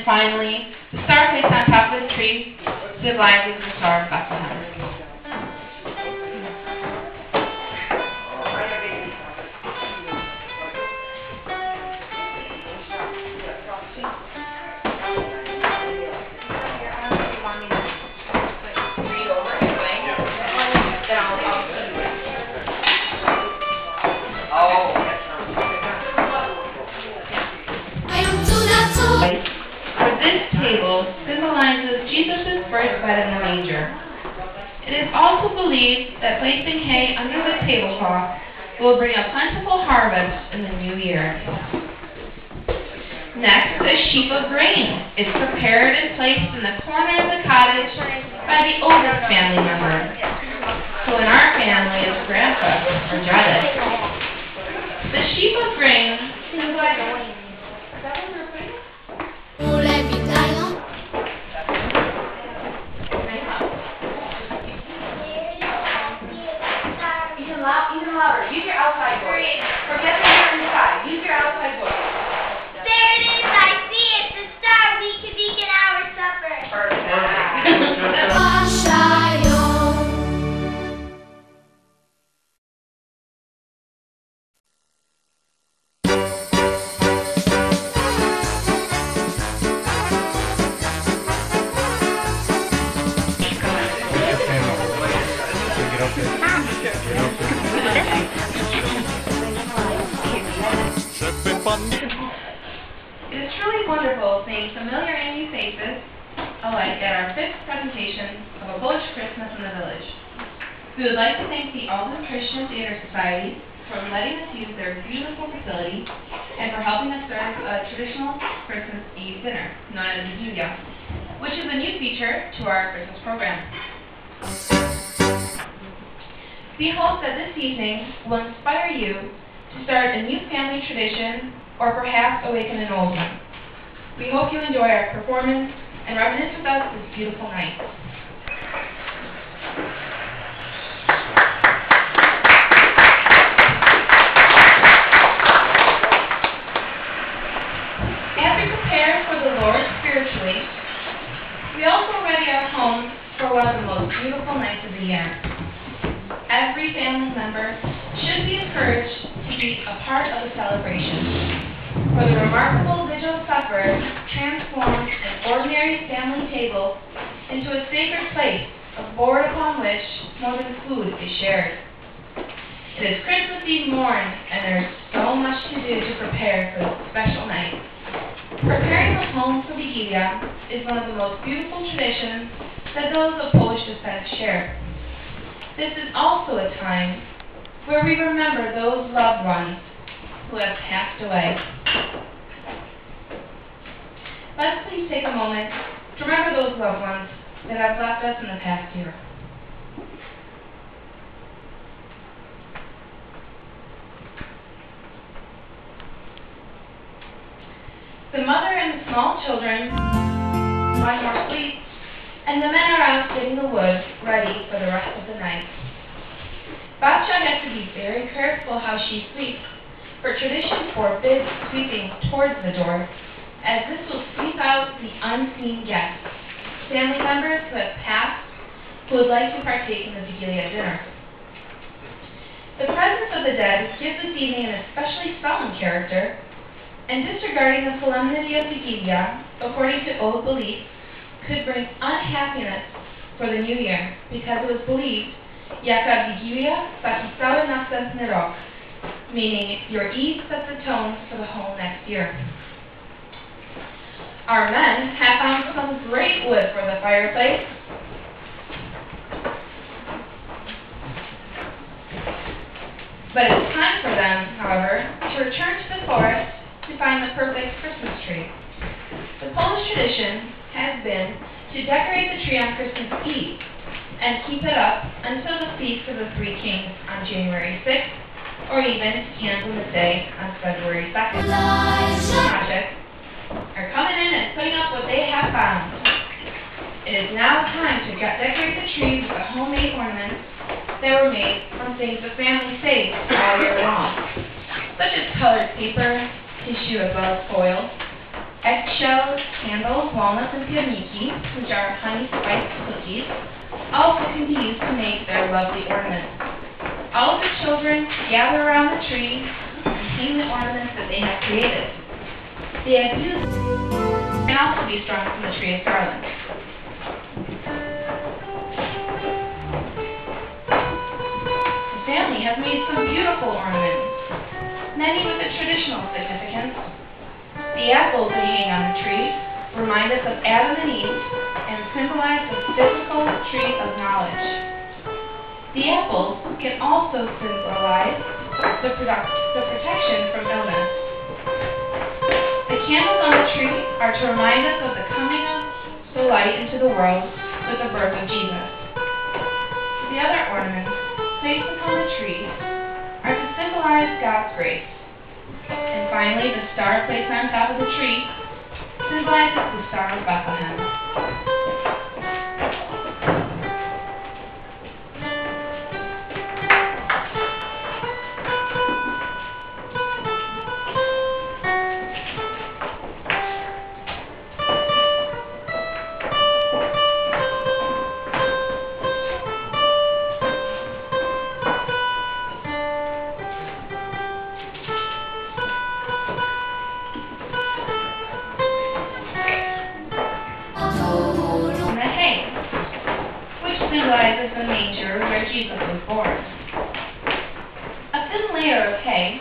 Finally, the star placed on top of the tree symbolizes the Star of Bethlehem. Symbolizes Jesus' birthbed in the manger. It is also believed that placing hay under the tablecloth will bring a plentiful harvest in the new year. Next, a sheaf of grain is prepared and placed in the corner of the cottage by the oldest family member. So in our family, it's Grandpa or Jada. The sheaf of grain symbolizes. Even louder. Use your outside voice. Forget that you're inside. Use your outside voice. There it is. I see it. The star. We can begin our supper. It is truly wonderful seeing familiar and new faces alike at our 5th presentation of A Bullish Christmas in the Village. We would like to thank the Alden Christian Theater Society for letting us use their beautiful facility and for helping us serve a traditional Christmas Eve dinner known as Vigilia, which is a new feature to our Christmas program. We hope that this evening will inspire you to start a new family tradition or perhaps awaken an old one. We hope you enjoy our performance and reminisce with us this beautiful night. As we prepare for the Lord spiritually, we also ready our homes for one of the most beautiful nights of the year. Every family member should be encouraged to be a part of the celebration. For the remarkable vigil supper transforms an ordinary family table into a sacred place, a board upon which more than food is shared. It is Christmas Eve morn, and there is so much to do to prepare for this special night. Preparing the home for Vigilia is one of the most beautiful traditions that those of Polish descent share. This is also a time where we remember those loved ones who have passed away. Let's please take a moment to remember those loved ones that have left us in the past year. The mother and the small children want more sleep, and the men are out getting the wood ready for the rest of the night. Batcha has to be very careful how she sleeps, for tradition forbids sweeping towards the door, as this will sweep out the unseen guests, family members who have passed, who would like to partake in the Vigilia dinner. The presence of the dead gives this evening an especially solemn character, and disregarding the solemnity of Vigilia, according to old belief, could bring unhappiness for the new year, because it was believed, jaka Vigilia taki cały następny rok, meaning your Eve sets the tone for the whole next year. Our men have found some great wood for the fireplace. But it's time for them, however, to return to the forest to find the perfect Christmas tree. The Polish tradition has been to decorate the tree on Christmas Eve and keep it up until the Feast of the Three Kings on January 6th, or even Candlemas Day on February 2nd. Project are coming in and putting up what they have found. It is now time to decorate the tree with the homemade ornaments that were made from things the family saves all year long, such as colored paper, tissue as well as foil, eggshells, candles, walnuts, and pierniki, which are honey spiced cookies, also can be used to make their lovely ornaments. All of the children gather around the tree and hang the ornaments that they have created. The eggs can also be strung from the tree as garlands. The family has made some beautiful ornaments, many with a traditional significance. The apples that hang on the tree remind us of Adam and Eve and symbolize the physical tree of knowledge. The apples can also symbolize the protection from illness. The candles on the tree are to remind us of the coming of the light into the world with the birth of Jesus. The other ornaments placed upon the tree are to symbolize God's grace. And finally, the star placed on top of the tree symbolizes the Star of Bethlehem. Symbolizes the manger where Jesus was born. A thin layer of hay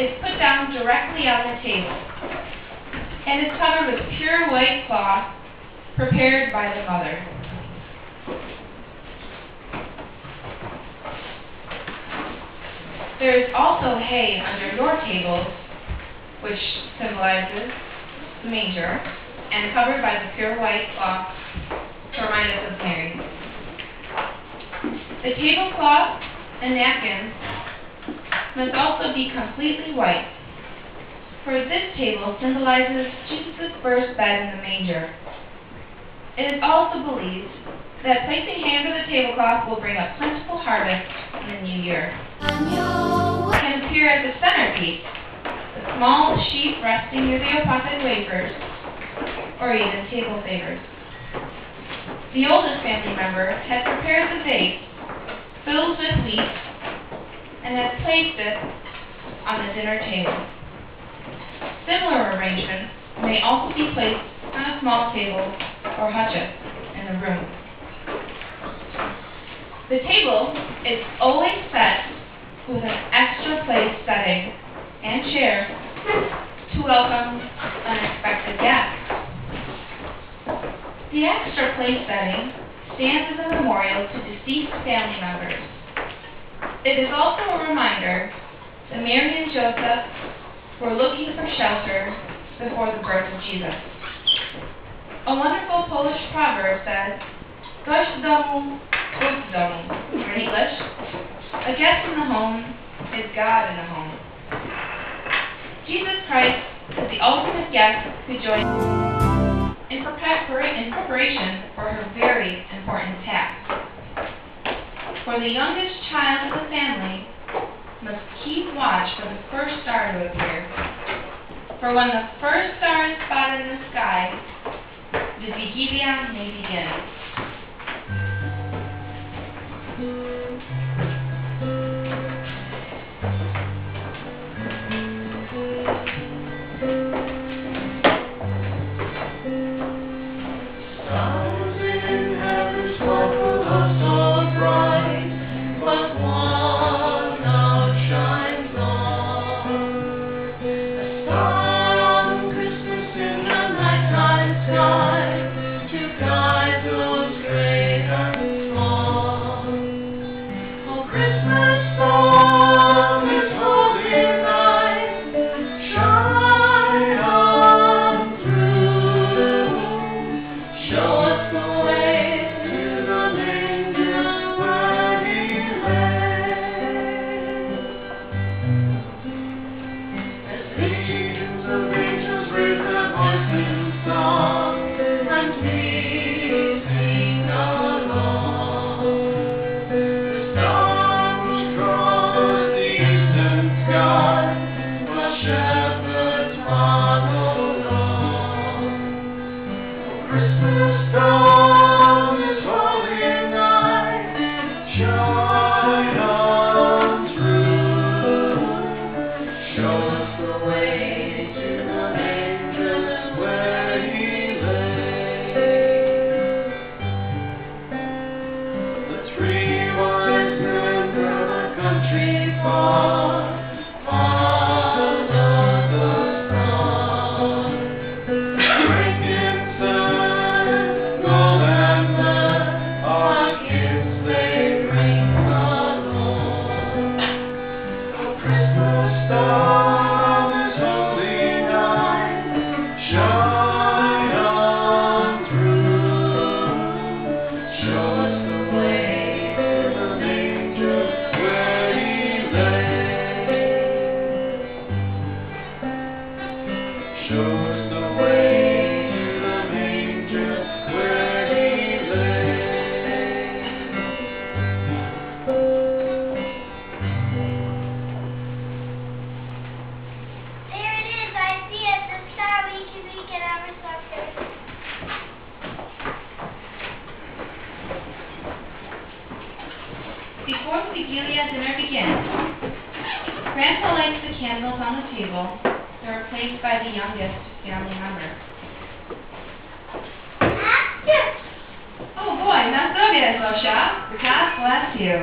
is put down directly on the table and is covered with pure white cloth prepared by the mother. There is also hay under your tables, which symbolizes the manger, and covered by the pure white cloth to remind us of Mary. The tablecloth and napkins must also be completely white, for this table symbolizes Jesus' first bed in the manger. It is also believed that placing hay under the tablecloth will bring a plentiful harvest in the new year. It can appear as a centerpiece, a small sheet resting near the opposite wafers, or even table savers. The oldest family member has prepared the vase filled with wheat and has placed it on the dinner table. Similar arrangements may also be placed on a small table or hutcheth in the room. The table is always set with an extra place setting and chair to welcome unexpected guests. The extra place setting stands as a memorial to deceased family members. It is also a reminder that Mary and Joseph were looking for shelter before the birth of Jesus. A wonderful Polish proverb says, "Gość w domu, Bóg w domu," or in English, "A guest in the home is God in the home." Jesus Christ is the ultimate guest who joins in preparation for her very important task. For the youngest child of the family must keep watch for the first star to appear. For when the first star is spotted in the sky, the Vigilia may begin. Christmas in the nighttime. show us the way to the manger where He lay. There it is, I see it, the star we can our sucker. Before the Vigilia dinner begins, Grandpa lights the candles on the table. They're replaced by the youngest family member. Oh boy, not so good, Zosha. God bless you.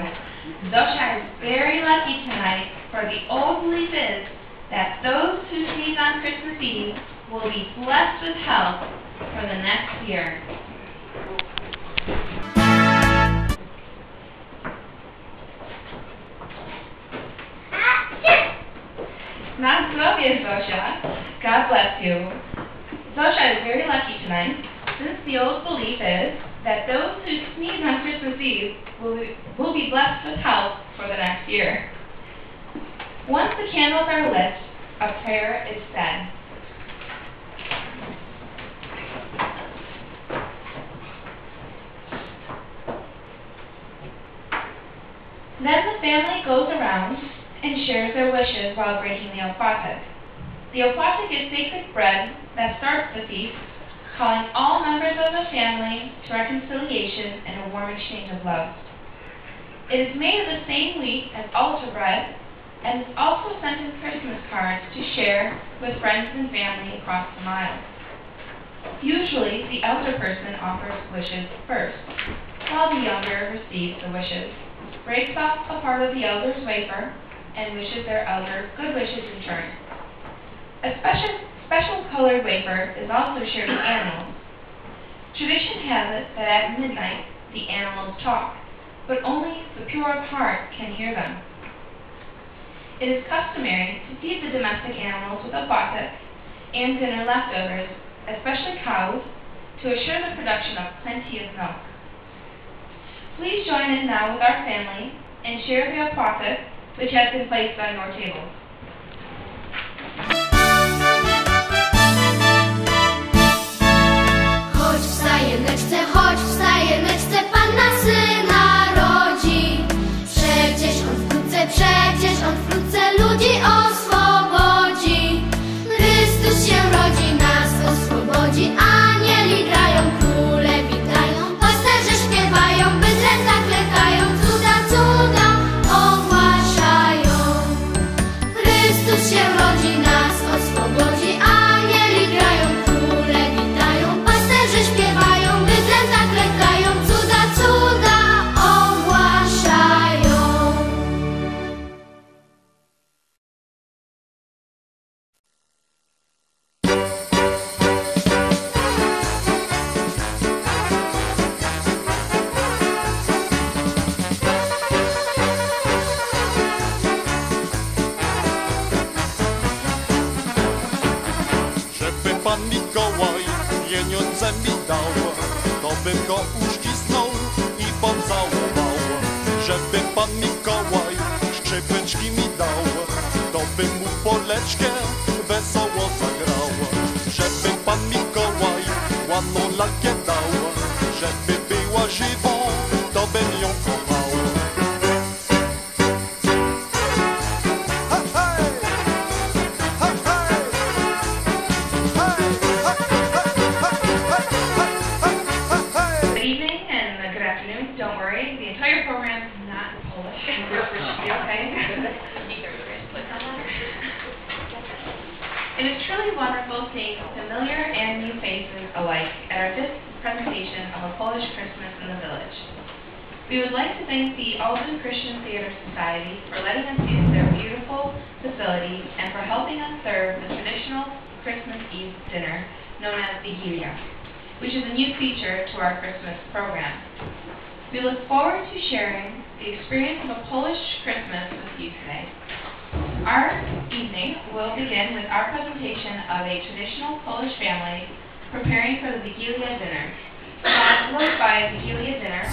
Zosha is very lucky tonight, for the old belief is that those who sneeze on Christmas Eve will be blessed with health for the next year. Not so good, Zosha. God bless you. Zosha is very lucky tonight, since the old belief is that those who sneeze on Christmas Eve will be blessed with health for the next year. Once the candles are lit, a prayer is said. Then the family goes around and shares their wishes while breaking the opłatek. The opłatek is sacred bread that starts the feast, calling all members of the family to reconciliation and a warm exchange of love. It is made of the same wheat as altar bread, and is also sent in Christmas cards to share with friends and family across the mile. Usually, the elder person offers wishes first, while the younger receives the wishes, breaks off a part of the elder's wafer, and wishes their elder good wishes in turn. A special colored wafer is also shared with animals. Tradition has it that at midnight the animals talk, but only the pure of heart can hear them. It is customary to feed the domestic animals with opłatek and dinner leftovers, especially cows, to assure the production of plenty of milk. Please join in now with our family and share the opłatek which has been placed on your tables. Chodź wstajeneczce, Panna syna rodzi. Przecież on wkrótce ludzi oswobodzi. Chrystus się rodzi, nas oswobodzi. Anieli grają, króle witają, pasterze śpiewają, bydlęta klekają, cuda ogłaszają. Chrystus się rodzi, nas oswobodzi. Anieli grają, króle witają, pasterze śpiewają, bydlęta klekają, cuda ogłaszają. Żeby Pan Mikołaj pieniądze mi dał, to bym go uścisnął i pocałował. Żeby Pan Mikołaj szczypeczki mi dał, to bym mu poleczkę wesoło zagrał. Żeby Pan Mikołaj ładną lalkę dał, żeby była żywą, to bym ją kochał. Good evening and good afternoon. Don't worry, the entire program is not in Polish. Okay? It is truly wonderful seeing familiar and new faces alike at our fifth presentation of a Polish Christmas in the village. We would like to thank the Alden Christian Theater Society for letting us use their beautiful facility and for helping us serve the traditional Christmas Eve dinner known as Vigilia, which is a new feature to our Christmas program. We look forward to sharing the experience of a Polish Christmas with you today. Our evening will begin with our presentation of a traditional Polish family preparing for the Vigilia dinner, followed by a Vigilia dinner.